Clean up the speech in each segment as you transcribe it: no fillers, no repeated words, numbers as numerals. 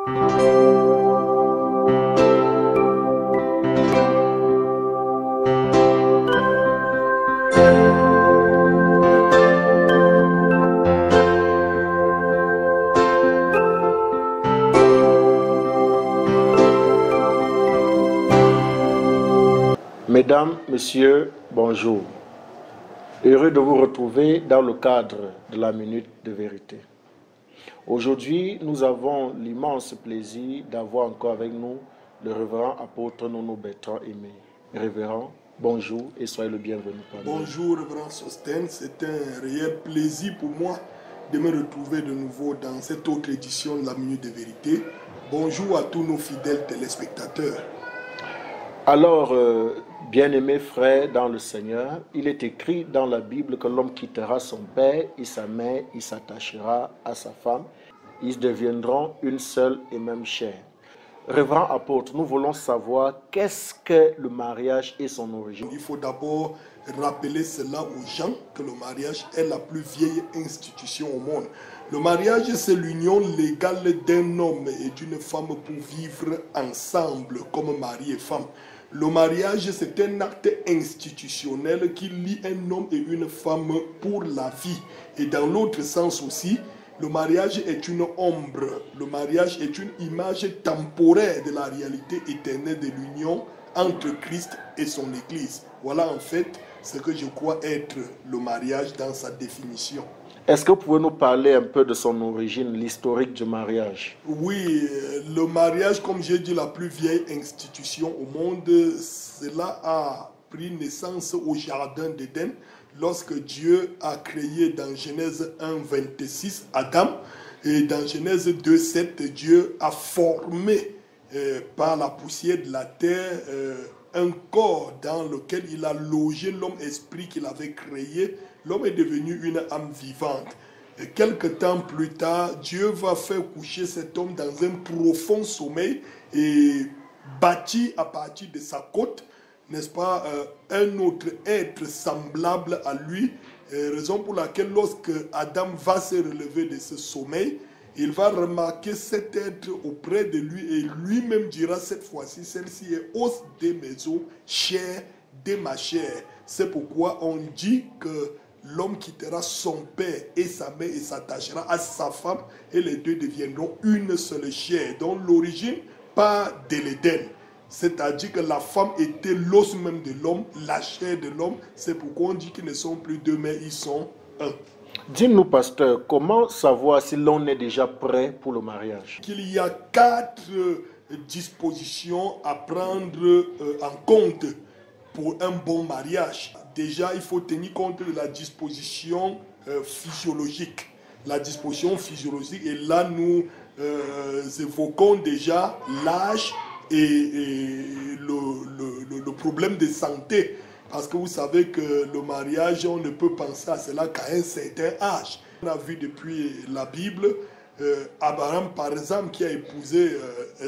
Mesdames, Messieurs, bonjour. Heureux de vous retrouver dans le cadre de la Minute de Vérité. Aujourd'hui, nous avons l'immense plaisir d'avoir encore avec nous le révérend apôtre Nono Bertrand Aimé. Révérend, bonjour et soyez le bienvenu. Bonjour, révérend Sostène. C'est un réel plaisir pour moi de me retrouver de nouveau dans cette autre édition de la Minute de Vérité. Bonjour à tous nos fidèles téléspectateurs. Alors, bien-aimés frères dans le Seigneur, il est écrit dans la Bible que l'homme quittera son père et sa mère, il s'attachera à sa femme, ils deviendront une seule et même chair. Révérend apôtre, nous voulons savoir qu'est-ce que le mariage et son origine. Il faut d'abord rappeler cela aux gens, que le mariage est la plus vieille institution au monde. Le mariage, c'est l'union légale d'un homme et d'une femme pour vivre ensemble comme mari et femme. Le mariage, c'est un acte institutionnel qui lie un homme et une femme pour la vie. Et dans l'autre sens aussi, le mariage est une ombre. Le mariage est une image temporaire de la réalité éternelle de l'union entre Christ et son Église. Voilà en fait ce que je crois être le mariage dans sa définition. Est-ce que vous pouvez nous parler un peu de son origine, l'historique du mariage? Oui, le mariage, comme j'ai dit, la plus vieille institution au monde, cela a pris naissance au jardin d'Éden lorsque Dieu a créé dans Genèse 1, 26 Adam, et dans Genèse 2, 7, Dieu a formé par la poussière de la terre un corps dans lequel il a logé l'homme esprit qu'il avait créé. L'homme est devenu une âme vivante. Et quelque temps plus tard, Dieu va faire coucher cet homme dans un profond sommeil et bâtir à partir de sa côte, n'est-ce pas, un autre être semblable à lui. Raison pour laquelle lorsque Adam va se relever de ce sommeil, il va remarquer cet être auprès de lui et lui-même dira cette fois-ci, celle-ci est os de mes os, chair de ma chair. C'est pourquoi on dit que l'homme quittera son père et sa mère et s'attachera à sa femme et les deux deviendront une seule chair. Donc l'origine part de l'Éden. C'est-à-dire que la femme était l'os même de l'homme, la chair de l'homme. C'est pourquoi on dit qu'ils ne sont plus deux mais ils sont un. Dis-nous, pasteur, comment savoir si l'on est déjà prêt pour le mariage? Qu'il y a 4 dispositions à prendre en compte pour un bon mariage. Déjà, il faut tenir compte de la disposition physiologique. La disposition physiologique, et là nous évoquons déjà l'âge et le problème de santé. Parce que vous savez que le mariage, on ne peut penser à cela qu'à un certain âge. On a vu depuis la Bible, Abraham par exemple qui a épousé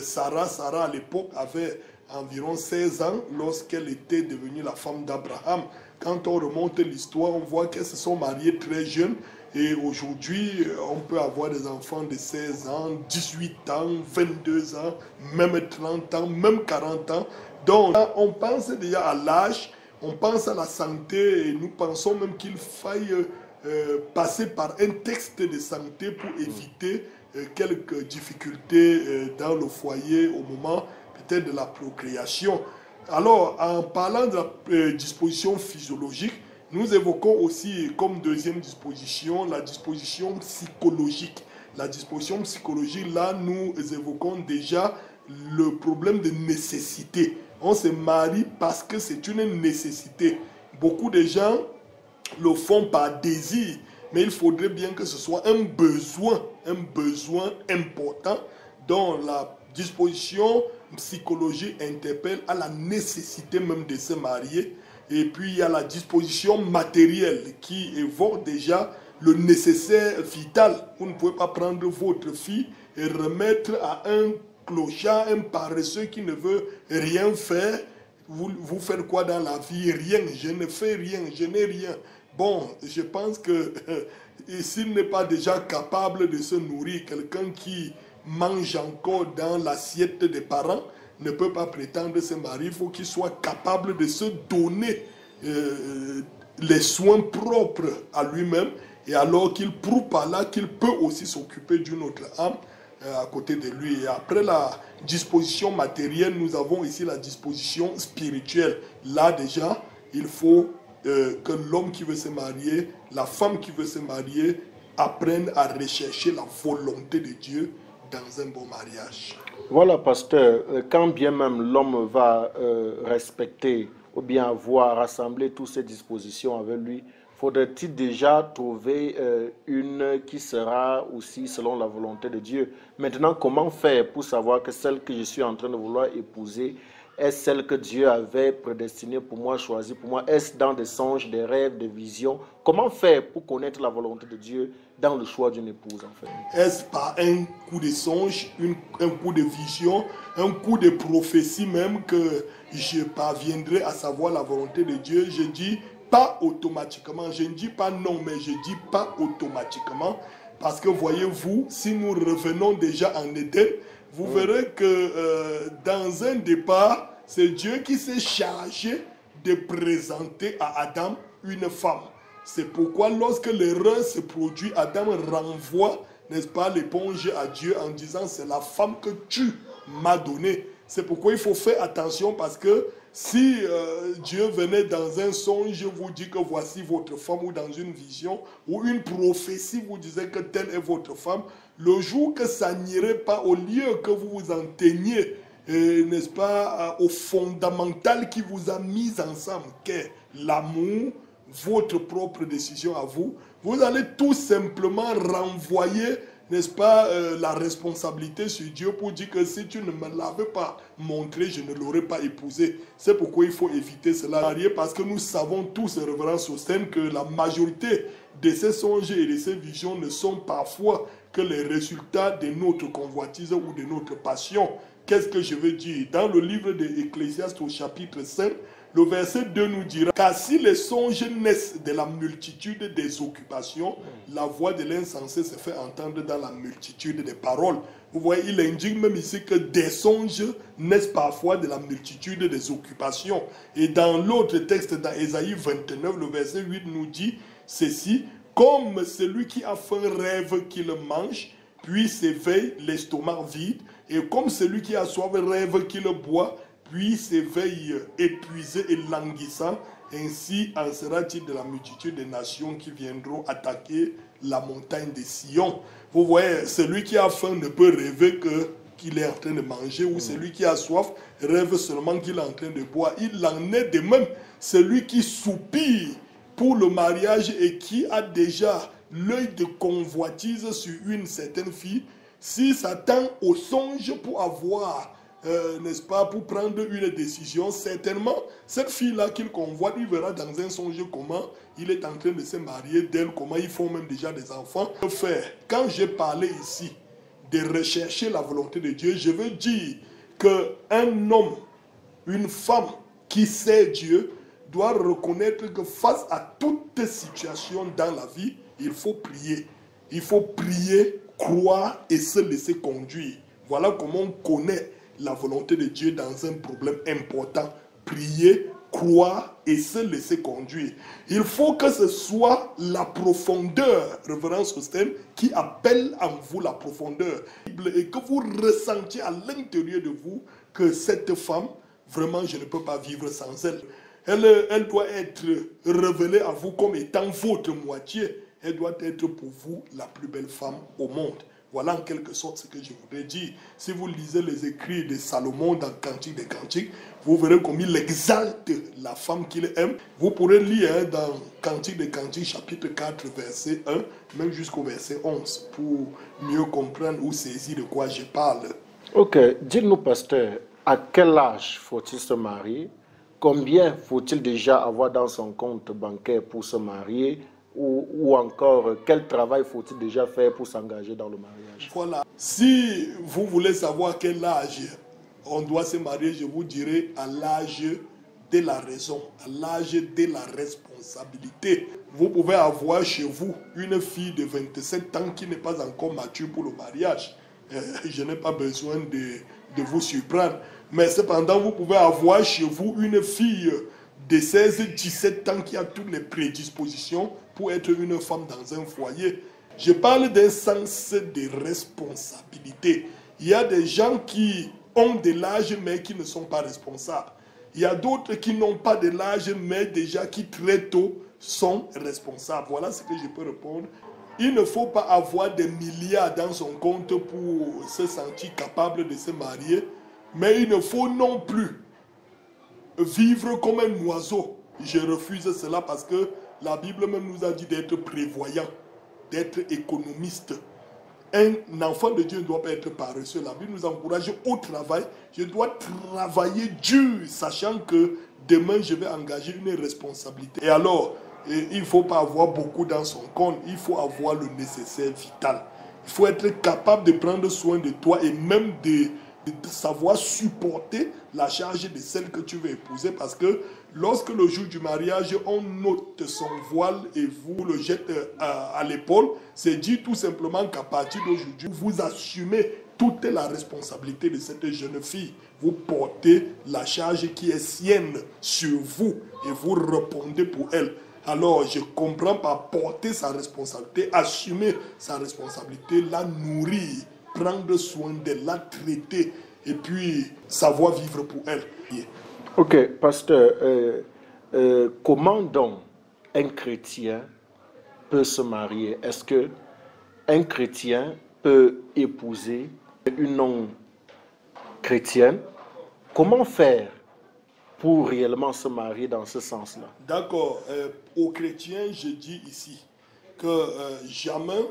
Sarah. Sarah à l'époque avait environ 16 ans lorsqu'elle était devenue la femme d'Abraham. Quand on remonte l'histoire, on voit qu'elles se sont mariées très jeunes. Et aujourd'hui, on peut avoir des enfants de 16 ans, 18 ans, 22 ans, même 30 ans, même 40 ans. Donc, on pense déjà à l'âge, on pense à la santé et nous pensons même qu'il faille passer par un texte de santé pour éviter quelques difficultés dans le foyer au moment peut-être de la procréation. Alors, en parlant de la disposition physiologique, nous évoquons aussi comme deuxième disposition la disposition psychologique. La disposition psychologique, là, nous évoquons déjà le problème de nécessité. On se marie parce que c'est une nécessité. Beaucoup de gens le font par désir, mais il faudrait bien que ce soit un besoin important dont la disposition psychologique interpelle à la nécessité même de se marier. Et puis il y a la disposition matérielle qui évoque déjà le nécessaire vital. Vous ne pouvez pas prendre votre fille et remettre à un clochard, un paresseux qui ne veut rien faire. Vous faites quoi dans la vie? Rien, je ne fais rien, je n'ai rien. Bon, je pense que s'il n'est pas déjà capable de se nourrir, quelqu'un qui mange encore dans l'assiette des parents ne peut pas prétendre se marier. Il faut qu'il soit capable de se donner les soins propres à lui-même, et alors qu'il prouve par là qu'il peut aussi s'occuper d'une autre âme à côté de lui. Et après la disposition matérielle, nous avons ici la disposition spirituelle. Là déjà, il faut que l'homme qui veut se marier, la femme qui veut se marier, apprennent à rechercher la volonté de Dieu dans un bon mariage. Voilà, pasteur, quand bien même l'homme va respecter ou bien avoir rassemblé toutes ces dispositions avec lui, faudrait-il déjà trouver une qui sera aussi selon la volonté de Dieu. Maintenant, comment faire pour savoir que celle que je suis en train de vouloir épouser est celle que Dieu avait prédestinée pour moi, choisie pour moi? Est-ce dans des songes, des rêves, des visions? Comment faire pour connaître la volonté de Dieu dans le choix d'une épouse, en fait? Est-ce par un coup de songe, un coup de vision, un coup de prophétie même que je parviendrai à savoir la volonté de Dieu? Je dis pas automatiquement. Je ne dis pas non, mais je dis pas automatiquement. Parce que voyez-vous, si nous revenons déjà en Éden, vous verrez que dans un départ, c'est Dieu qui s'est chargé de présenter à Adam une femme. C'est pourquoi lorsque l'erreur se produit, Adam renvoie, n'est-ce pas, l'éponge à Dieu en disant c'est la femme que tu m'as donnée. C'est pourquoi il faut faire attention, parce que si Dieu venait dans un songe, vous dit que voici votre femme, ou dans une vision, ou une prophétie, vous disait que telle est votre femme, le jour que ça n'irait pas, au lieu que vous vous en teniez, n'est-ce pas, au fondamental qui vous a mis ensemble, qu'est l'amour, votre propre décision à vous, vous allez tout simplement renvoyer, n'est-ce pas, la responsabilité sur Dieu pour dire que si tu ne me l'avais pas montré, je ne l'aurais pas épousé. C'est pourquoi il faut éviter cela, parce que nous savons tous, révérend Sostène, que la majorité de ces songes et de ces visions ne sont parfois que les résultats de notre convoitise ou de notre passion. Qu'est-ce que je veux dire? Dans le livre de Ecclésiaste au chapitre 5, le verset 2 nous dira: car si les songes naissent de la multitude des occupations, la voix de l'insensé se fait entendre dans la multitude des paroles. Vous voyez, il indique même ici que des songes naissent parfois de la multitude des occupations. Et dans l'autre texte, dans Ésaïe 29, le verset 8 nous dit ceci: comme celui qui a faim rêve qu'il mange, puis s'éveille l'estomac vide, et comme celui qui a soif rêve qu'il boit, puis s'éveille épuisé et languissant, ainsi en sera-t-il de la multitude des nations qui viendront attaquer la montagne de Sion. Vous voyez, celui qui a faim ne peut rêver qu'il est en train de manger, ou celui qui a soif rêve seulement qu'il est en train de boire. Il en est de même celui qui soupire pour le mariage et qui a déjà l'œil de convoitise sur une certaine fille, s'il s'attend au songe pour avoir, n'est-ce pas, pour prendre une décision, certainement, cette fille-là qu'il convoite, il verra dans un songe comment il est en train de se marier d'elle, comment ils font même déjà des enfants. Quand j'ai parlé ici de rechercher la volonté de Dieu, je veux dire qu'un homme, une femme qui sait Dieu, doit reconnaître que face à toute situation dans la vie, il faut prier. Il faut prier, croire et se laisser conduire. Voilà comment on connaît la volonté de Dieu dans un problème important. Prier, croire et se laisser conduire. Il faut que ce soit la profondeur, révérend Sostène, qui appelle en vous la profondeur. Et que vous ressentiez à l'intérieur de vous que cette femme, vraiment, je ne peux pas vivre sans elle. Elle doit être révélée à vous comme étant votre moitié. Elle doit être pour vous la plus belle femme au monde. Voilà en quelque sorte ce que je voudrais dire. Si vous lisez les écrits de Salomon dans Cantique des Cantiques, vous verrez comme il exalte la femme qu'il aime. Vous pourrez lire dans Cantique des Cantiques, chapitre 4, verset 1, même jusqu'au verset 11, pour mieux comprendre ou saisir de quoi je parle. Ok, dites-nous, pasteur, à quel âge faut-il se marier? Combien faut-il déjà avoir dans son compte bancaire pour se marier? Ou encore, quel travail faut-il déjà faire pour s'engager dans le mariage? Voilà. Si vous voulez savoir quel âge on doit se marier, je vous dirai à l'âge de la raison, à l'âge de la responsabilité. Vous pouvez avoir chez vous une fille de 27 ans qui n'est pas encore mature pour le mariage. je n'ai pas besoin de vous surprendre. Mais cependant, vous pouvez avoir chez vous une fille de 16-17 ans qui a toutes les prédispositions pour être une femme dans un foyer. Je parle d'un sens de responsabilité. Il y a des gens qui ont de l'âge mais qui ne sont pas responsables. Il y a d'autres qui n'ont pas de l'âge mais déjà qui très tôt sont responsables. Voilà ce que je peux répondre. Il ne faut pas avoir des milliards dans son compte pour se sentir capable de se marier, mais il ne faut non plus vivre comme un oiseau. Je refuse cela parce que la Bible même nous a dit d'être prévoyant, d'être économiste. Un enfant de Dieu ne doit pas être paresseux. La Bible nous encourage au travail. Je dois travailler dur, sachant que demain je vais engager une responsabilité. Et alors, il ne faut pas avoir beaucoup dans son compte. Il faut avoir le nécessaire vital. Il faut être capable de prendre soin de toi et même de savoir supporter la charge de celle que tu veux épouser, parce que lorsque le jour du mariage, on ôte son voile et vous le jette à l'épaule, c'est dire tout simplement qu'à partir d'aujourd'hui, vous assumez toute la responsabilité de cette jeune fille. Vous portez la charge qui est sienne sur vous et vous répondez pour elle. Alors, je comprends par porter sa responsabilité, assumer sa responsabilité, la nourrir, prendre soin d'elle, la traiter et puis savoir vivre pour elle. Ok, pasteur, comment donc un chrétien peut se marier? Est-ce que un chrétien peut épouser une non-chrétienne? Comment faire pour réellement se marier dans ce sens-là? D'accord. Aux chrétiens, je dis ici que jamais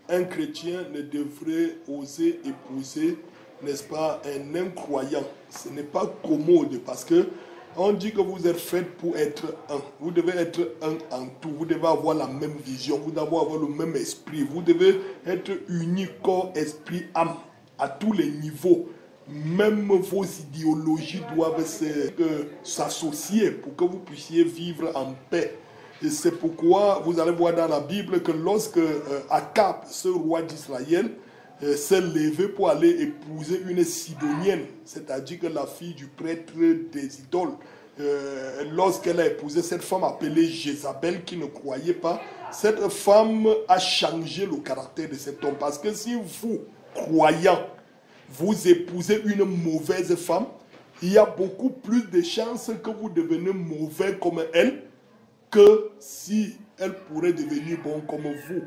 un chrétien ne devrait oser épouser, n'est-ce pas, un incroyant. Ce n'est pas commode parce que on dit que vous êtes fait pour être un. Vous devez être un en tout. Vous devez avoir la même vision. Vous devez avoir le même esprit. Vous devez être uni, corps, esprit, âme, à tous les niveaux. Même vos idéologies doivent s'associer pour que vous puissiez vivre en paix. Et c'est pourquoi vous allez voir dans la Bible que lorsque Akab, ce roi d'Israël, s'est levé pour aller épouser une Sidonienne, c'est-à-dire que la fille du prêtre des idoles, lorsqu'elle a épousé cette femme appelée Jézabel qui ne croyait pas, cette femme a changé le caractère de cet homme. Parce que si vous, croyant, vous épousez une mauvaise femme, il y a beaucoup plus de chances que vous deveniez mauvais comme elle que si elle pourrait devenir bon comme vous.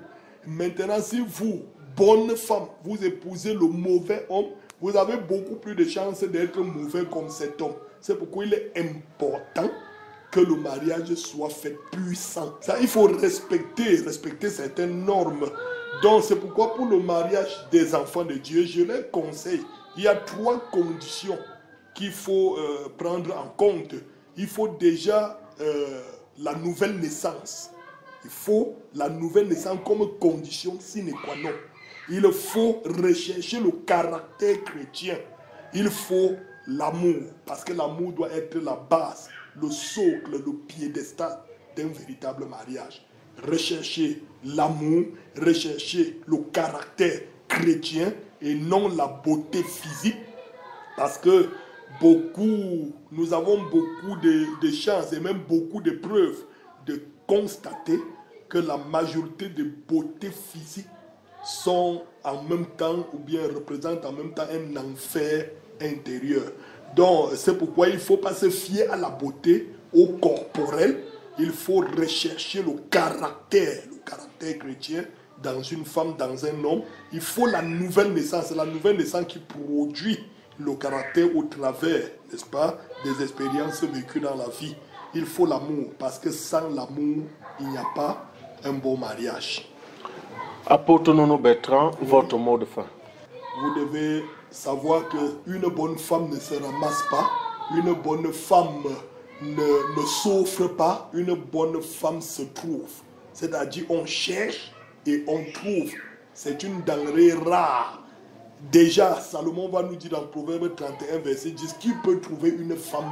Maintenant, si vous, bonne femme, vous épousez le mauvais homme, vous avez beaucoup plus de chances d'être mauvais comme cet homme. C'est pourquoi il est important que le mariage soit fait puissant. Ça, il faut respecter certaines normes. Donc, c'est pourquoi pour le mariage des enfants de Dieu, je les conseille. Il y a 3 conditions qu'il faut prendre en compte. Il faut déjà la nouvelle naissance. Il faut la nouvelle naissance comme condition sine qua non. Il faut rechercher le caractère chrétien. Il faut l'amour, parce que l'amour doit être la base, le socle, le piédestal d'un véritable mariage. Rechercher l'amour, rechercher le caractère chrétien et non la beauté physique, parce que nous avons beaucoup de chances et même beaucoup de preuves de constater que la majorité des beautés physiques sont en même temps ou bien représentent en même temps un enfer intérieur. Donc c'est pourquoi il ne faut pas se fier à la beauté, au corporel. Il faut rechercher le caractère chrétien dans une femme, dans un homme. Il faut la nouvelle naissance, qui produit le caractère au travers, n'est-ce pas, des expériences vécues dans la vie. Il faut l'amour, parce que sans l'amour, il n'y a pas un bon mariage. Apôtre Nono Bertrand, votre mot de fin. Vous devez savoir qu'une bonne femme ne se ramasse pas, une bonne femme ne s'offre pas, une bonne femme se trouve. C'est-à-dire on cherche et on trouve. C'est une denrée rare. Déjà, Salomon va nous dire dans Proverbe 31, verset 10, qui peut trouver une femme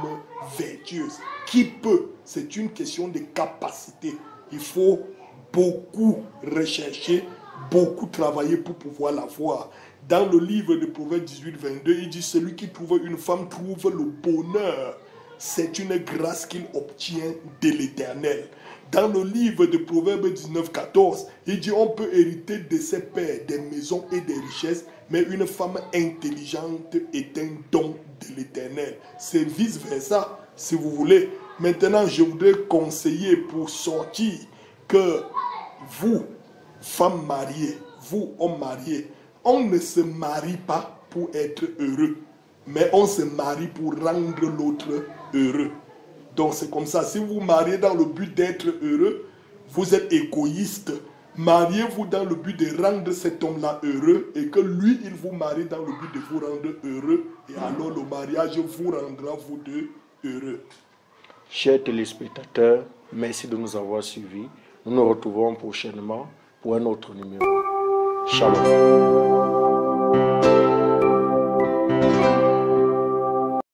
vertueuse? Qui peut? C'est une question de capacité. Il faut beaucoup rechercher, beaucoup travailler pour pouvoir la voir. Dans le livre de Proverbes 18, 22, il dit, celui qui trouve une femme trouve le bonheur. C'est une grâce qu'il obtient de l'Éternel. Dans le livre de Proverbes 19, 14, il dit, on peut hériter de ses pères des maisons et des richesses, mais une femme intelligente est un don de l'Éternel. C'est vice-versa, si vous voulez. Maintenant, je voudrais conseiller pour sortir que vous, femmes mariées, vous, hommes mariés, on ne se marie pas pour être heureux, mais on se marie pour rendre l'autre heureux. Donc c'est comme ça, si vous vous mariez dans le but d'être heureux, vous êtes égoïste. Mariez-vous dans le but de rendre cet homme-là heureux et que lui, il vous marie dans le but de vous rendre heureux. Et alors le mariage vous rendra vous deux heureux. Chers téléspectateurs, merci de nous avoir suivis. Nous nous retrouvons prochainement pour un autre numéro. Shalom.